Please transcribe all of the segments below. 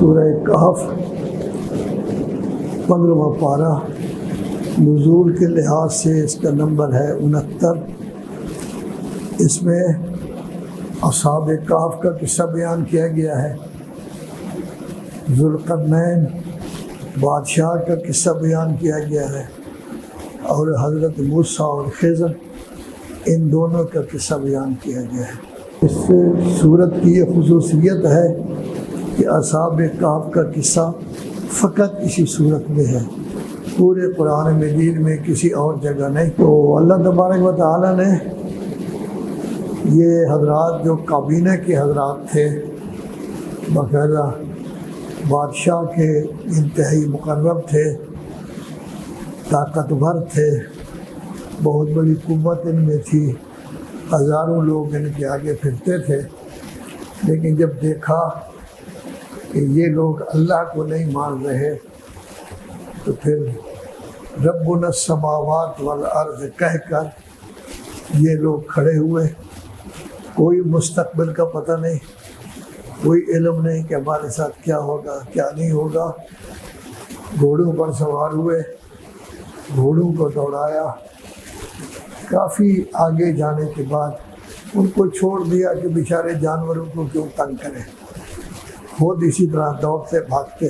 سورہ کہف 15واں پارہ، نزول کے لحاظ سے اس کا نمبر ہے 69۔ اس میں اصحاب کہف کا قصہ بیان کیا گیا ہے، ذوالقرنین بادشاہ کا قصہ بیان کیا گیا ہے، اور حضرت موسیٰ اور خضر ان دونوں کا قصہ بیان کیا گیا ہے۔ اس سورت کی یہ خصوصیت ہے کہ اصحاب کہف کا قصہ فقط اسی صورت میں ہے، پورے قرآن مجید میں کسی اور جگہ نہیں۔ تو اللہ تبارک و تعالیٰ نے یہ حضرات جو کابینہ کے حضرات تھے، باقاعدہ بادشاہ کے انتہائی مقرب تھے، طاقتور تھے، بہت بڑی قوت ان میں تھی، ہزاروں لوگ ان کے آگے پھرتے تھے، لیکن جب دیکھا کہ یہ لوگ اللہ کو نہیں مان رہے تو پھر ربنا السماوات والارض کہہ کر یہ لوگ کھڑے ہوئے۔ کوئی مستقبل کا پتہ نہیں، کوئی علم نہیں کہ ہمارے ساتھ کیا ہوگا کیا نہیں ہوگا۔ گھوڑوں پر سوار ہوئے، گھوڑوں کو دوڑایا، کافی آگے جانے کے بعد ان کو چھوڑ دیا کہ بیچارے جانوروں کو کیوں تنگ کریں، خود اسی طرح دوڑتے بھاگتے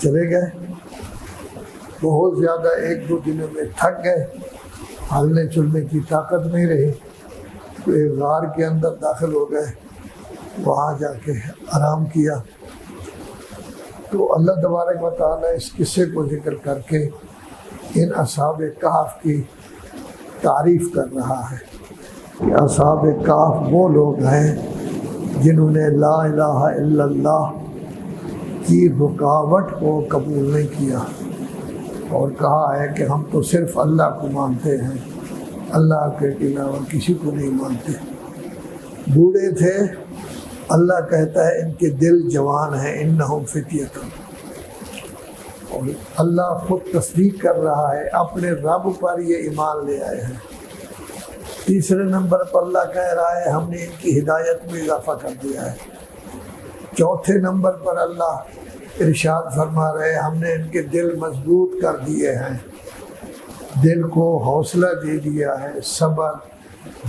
چلے گئے۔ بہت زیادہ ایک دو دنوں میں تھک گئے، ہلنے چلنے کی طاقت نہیں رہی، تو ایک غار کے اندر داخل ہو گئے، وہاں جا کے آرام کیا۔ تو اللہ تبارک و تعالیٰ اس قصے کو ذکر کر کے ان اصحاب کہف کی تعریف کر رہا ہے کہ اصحاب کہف وہ لوگ ہیں جنہوں نے لا الہ الا اللہ کی رکاوٹ کو قبول نہیں کیا اور کہا ہے کہ ہم تو صرف اللہ کو مانتے ہیں، اللہ کے علاوہ کسی کو نہیں مانتے۔ بوڑھے تھے، اللہ کہتا ہے ان کے دل جوان ہیں، انہم فتیۃ، اور اللہ خود تصدیق کر رہا ہے، اپنے رب پر یہ ایمان لے آئے ہیں۔ تیسرے نمبر پر اللہ کہہ رہا ہے ہم نے ان کی ہدایت میں اضافہ کر دیا ہے۔ چوتھے نمبر پر اللہ ارشاد فرما رہے ہیں ہم نے ان کے دل مضبوط کر دیے ہیں، دل کو حوصلہ دے دیا ہے، صبر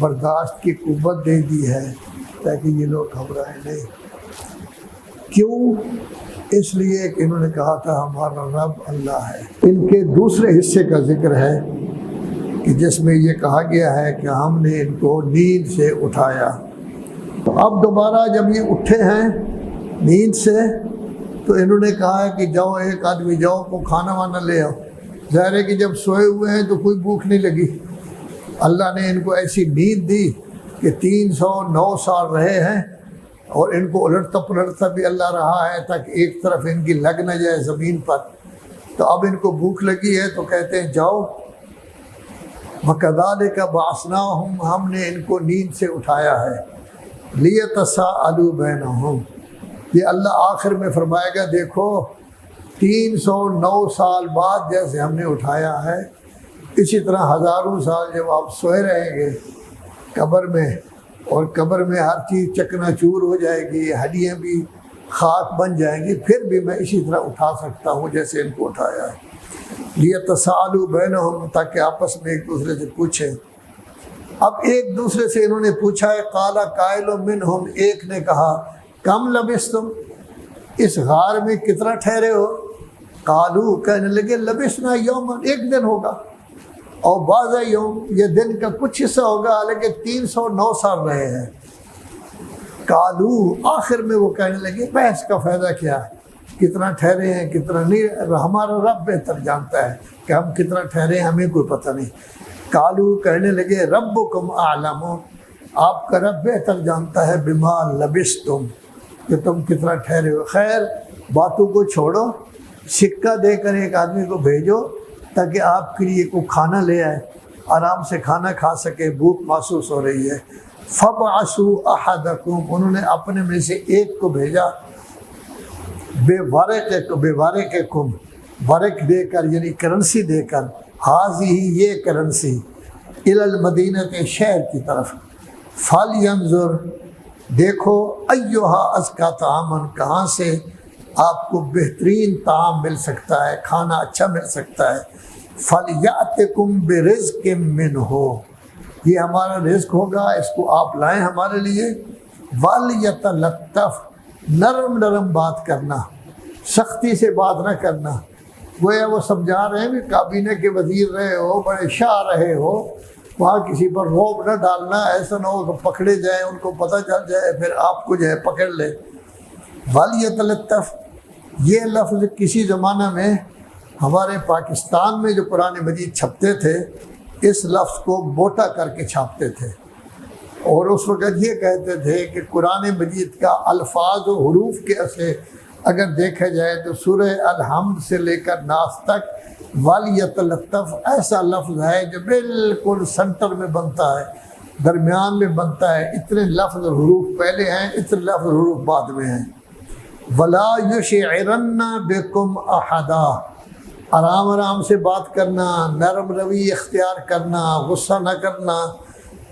برداشت کی قوت دے دی ہے تاکہ یہ لوگ گھبرائیں نہیں۔ کیوں؟ اس لیے کہ انہوں نے کہا تھا ہمارا رب اللہ ہے۔ ان کے دوسرے حصے کا ذکر ہے کہ جس میں یہ کہا گیا ہے کہ ہم نے ان کو نیند سے اٹھایا۔ تو اب دوبارہ جب یہ اٹھے ہیں نیند سے تو انہوں نے کہا ہے کہ جاؤ ایک آدمی جاؤ کو کھانا وانا لے آؤ۔ ظاہر ہے کہ جب سوئے ہوئے ہیں تو کوئی بھوک نہیں لگی۔ اللہ نے ان کو ایسی نیند دی کہ 309 سال رہے ہیں، اور ان کو الٹتا پلٹتا بھی اللہ رہا ہے تاکہ ایک طرف ان کی لگ نہ جائے زمین پر۔ تو اب ان کو بھوک لگی ہے تو کہتے ہیں جاؤ۔ وَكَذَلِكَ بَعَثْنَاهُمْ، ہم نے ان کو نیند سے اٹھایا ہے، لِيَتَسَاءَلُوا بَيْنَهُمْ۔ یہ اللہ آخر میں فرمائے گا دیکھو 309 سال بعد جیسے ہم نے اٹھایا ہے، اسی طرح ہزاروں سال جب آپ سوئے رہیں گے قبر میں، اور قبر میں ہر چیز چکنا چور ہو جائے گی، ہڈیاں بھی خاک بن جائیں گی، پھر بھی میں اسی طرح اٹھا سکتا ہوں جیسے ان کو اٹھایا ہے۔ لیتساءلوا بینہم، تاکہ آپس میں ایک دوسرے سے پوچھیں۔ اب ایک دوسرے سے انہوں نے پوچھا ہے، قال قائل منہم، ایک نے کہا کم لبثتم، اس غار میں کتنا ٹھہرے ہو؟ قالو، کہنے لگے لبثنا یوما، ایک دن ہوگا، اور بعض یوم، یہ دن کا کچھ حصہ ہوگا، لیکن 309 سال رہے ہیں۔ قالو، آخر میں وہ کہنے لگے بحث کا فائدہ کیا ہے، کتنا ٹھہرے ہیں کتنا نہیں، ہمارا رب بہتر جانتا ہے کہ ہم کتنا ٹھہرے ہیں، ہمیں کوئی پتہ نہیں۔ قالو، کہنے لگے ربکم اعلم، آپ کا رب بہتر جانتا ہے، بما لبثتم، کہ تم کتنا ٹھہرے ہو۔ خیر باتوں کو چھوڑو، سکہ دے کر ایک آدمی کو بھیجو تاکہ آپ کے لیے کوئی کھانا لے آئے، آرام سے کھانا کھا سکے، بھوک محسوس ہو رہی ہے۔ فَبْعَثُوا أَحَدَكُمْ، انہوں نے اپنے میں سے ایک کو بھیجا، بِوَرِقِكُمْ، ورق دے کر یعنی کرنسی دے کر، حاضی یہ کرنسی، الی المدینہ شہر کی طرف، فَلْيَنظُرْ، دیکھو ایہا ازکا طعامن، کہاں سے آپ کو بہترین طعام مل سکتا ہے، کھانا اچھا مل سکتا ہے۔ فَلْيَأْتِكُمْ بِرِزْقٍ مِّنْهُ، یہ ہمارا رزق ہوگا، اس کو آپ لائیں ہمارے لیے۔ وَلْيَتَلَطَّفْ، نرم نرم بات کرنا، سختی سے بات نہ کرنا۔ گویا وہ سمجھا رہے ہیں کہ کابینہ کے وزیر رہے ہو، بڑے شاہ رہے ہو، وہاں کسی پر روب نہ ڈالنا، ایسا نہ ہو کہ پکڑے جائیں، ان کو پتہ چل جائے پھر آپ کو جو ہے پکڑ لے۔ وَلْيَتَلَطَّفْ، یہ لفظ کسی زمانہ میں ہمارے پاکستان میں جو قرآن مجید چھپتے تھے، اس لفظ کو موٹا کر کے چھاپتے تھے، اور اس وقت یہ کہتے تھے کہ قرآن مجید کا الفاظ و حروف کے سے اگر دیکھا جائے تو سورہ الحمد سے لے کر ناس تک وَلْيَتَلَطَّفْ ایسا لفظ ہے جو بالکل سنٹر میں بنتا ہے، درمیان میں بنتا ہے، اتنے لفظ اور حروف پہلے ہیں، اتنے لفظ اور حروف بعد میں ہیں۔ وَلَا يُشْعِرَنَّ بِكُمْ أَحَدًا، آرام آرام سے بات کرنا، نرم روی اختیار کرنا، غصہ نہ کرنا،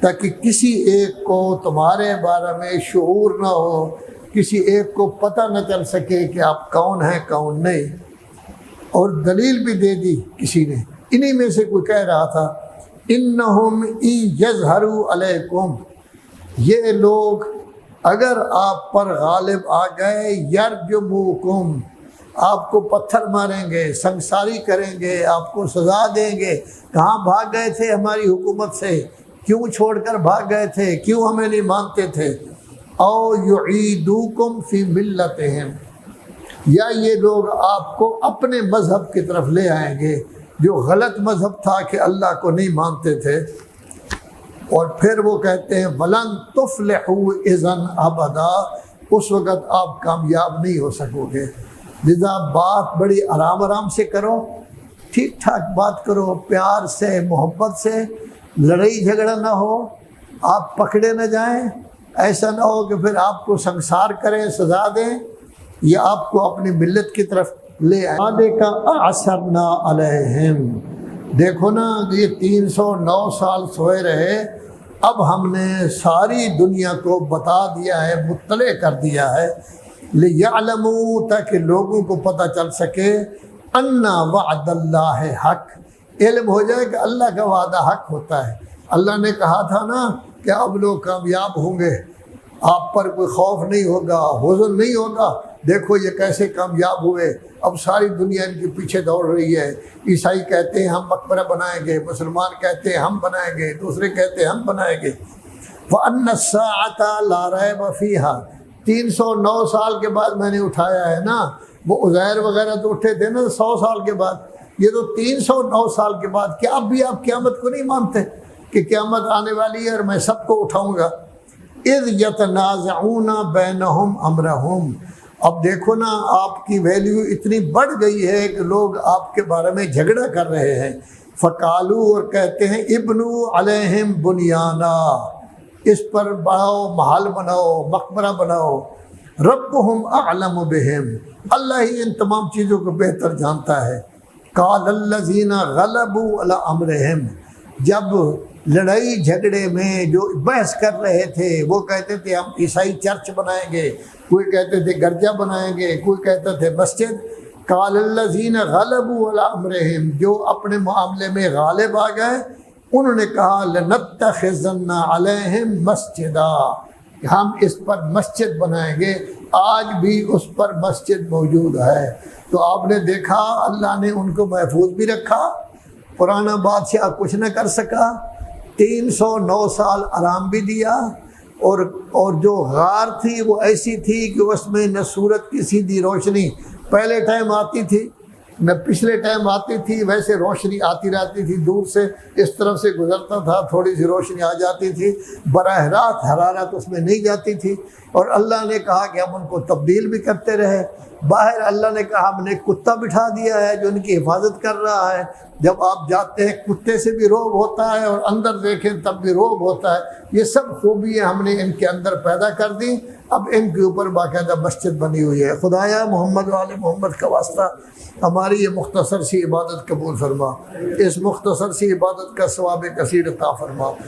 تاکہ کسی ایک کو تمہارے بارے میں شعور نہ ہو، کسی ایک کو پتہ نہ چل سکے کہ آپ کون ہیں کون نہیں۔ اور دلیل بھی دے دی کسی نے، انہی میں سے کوئی کہہ رہا تھا انہم ان یظہروا علیکم، یہ لوگ اگر آپ پر غالب آ گئے، یرجموکم، آپ کو پتھر ماریں گے، سنگساری کریں گے، آپ کو سزا دیں گے۔ کہاں بھاگ گئے تھے ہماری حکومت سے؟ کیوں چھوڑ کر بھاگ گئے تھے؟ کیوں ہمیں نہیں مانتے تھے؟ او یعیدوکم فی ملتہم، یا یہ لوگ آپ کو اپنے مذہب کی طرف لے آئیں گے، جو غلط مذہب تھا کہ اللہ کو نہیں مانتے تھے۔ اور پھر وہ کہتے ہیں وَلَن تُفْلِحُوا اِذًا أَبَدًا، اس وقت آپ کامیاب نہیں ہو سکو گے۔ لذا بات بڑی آرام آرام سے کرو، ٹھیک ٹھاک بات کرو، پیار سے محبت سے، لڑائی جھگڑا نہ ہو، آپ پکڑے نہ جائیں، ایسا نہ ہو کہ پھر آپ کو سنسار کریں، سزا دیں، یا آپ کو اپنی ملت کی طرف لے آئے۔ کا اعثرنا علیہم، دیکھو نا یہ 309 سال سوئے رہے، اب ہم نے ساری دنیا کو بتا دیا ہے، مطلع کر دیا ہے، لِيَعْلَمُوا، تاکہ لوگوں کو پتہ چل سکے، اَنَّ وَعْدَ اللَّهِ حق، علم ہو جائے کہ اللہ کا وعدہ حق ہوتا ہے۔ اللہ نے کہا تھا نا کہ اب لوگ کامیاب ہوں گے، آپ پر کوئی خوف نہیں ہوگا، حزن نہیں ہوگا، دیکھو یہ کیسے کامیاب ہوئے، اب ساری دنیا ان کے پیچھے دوڑ رہی ہے۔ عیسائی کہتے ہیں ہم مقبرہ بنائیں گے، مسلمان کہتے ہیں ہم بنائیں گے، دوسرے کہتے ہیں ہم بنائیں گے۔ وَأَنَّ السَّاعَةَ لَا رَيْبَ فِيهَا، 309 سال کے بعد میں نے اٹھایا ہے نا، وہ عزیر وغیرہ تو اٹھے تھے نا 100 سال کے بعد، یہ تو 309 سال کے بعد۔ کیا اب بھی آپ قیامت کو نہیں مانتے کہ قیامت آنے والی ہے اور میں سب کو اٹھاؤں گا؟ اِذْ يَتَنَازَعُونَ بَيْنَهُمْ أَمْرَهُمْ، اب دیکھو نا آپ کی ویلیو اتنی بڑھ گئی ہے کہ لوگ آپ کے بارے میں جھگڑا کر رہے ہیں۔ فَقَالُوا، اور کہتے ہیں ابْنُوا عَلَيْهِمْ بُنْيَانًا، اس پر بناؤ، محل بناؤ، مقبرہ بناؤ۔ ربهم اعلم بهم، اللہ ہی ان تمام چیزوں کو بہتر جانتا ہے۔ قال الذین غلبوا علی امرهم، جب لڑائی جھگڑے میں جو بحث کر رہے تھے، وہ کہتے تھے ہم عیسائی چرچ بنائیں گے، کوئی کہتے تھے گرجا بنائیں گے، کوئی کہتا تھے مسجد۔ قال الذین غلبوا علی امرهم، جو اپنے معاملے میں غالب آ گئے، انہوں نے کہا لنتخذن علیہم مسجدا، کہ ہم اس پر مسجد بنائیں گے۔ آج بھی اس پر مسجد موجود ہے۔ تو آپ نے دیکھا اللہ نے ان کو محفوظ بھی رکھا، پرانا بادشاہ کچھ نہ کر سکا، 309 سال آرام بھی دیا، اور جو غار تھی وہ ایسی تھی کہ اس میں نہ سورج کی سیدھی روشنی پہلے ٹائم آتی تھی نہ پچھلے ٹائم آتی تھی، ویسے روشنی آتی رہتی تھی، دور سے اس طرف سے گزرتا تھا، تھوڑی سی روشنی آ جاتی تھی، براہ راست حرارت اس میں نہیں جاتی تھی۔ اور اللہ نے کہا کہ ہم ان کو تبدیل بھی کرتے رہے۔ باہر اللہ نے کہا ہم نے کتا بٹھا دیا ہے جو ان کی حفاظت کر رہا ہے، جب آپ جاتے ہیں کتے سے بھی روب ہوتا ہے اور اندر دیکھیں تب بھی روب ہوتا ہے۔ یہ سب خوبیاں ہم نے ان کے اندر پیدا کر دی، اب ان کے اوپر باقاعدہ مسجد بنی ہوئی ہے۔ خدایا محمد و آل محمد کا واسطہ ہماری یہ مختصر سی عبادت قبول فرما، اس مختصر سی عبادت کا ثواب کثیر عطا فرما۔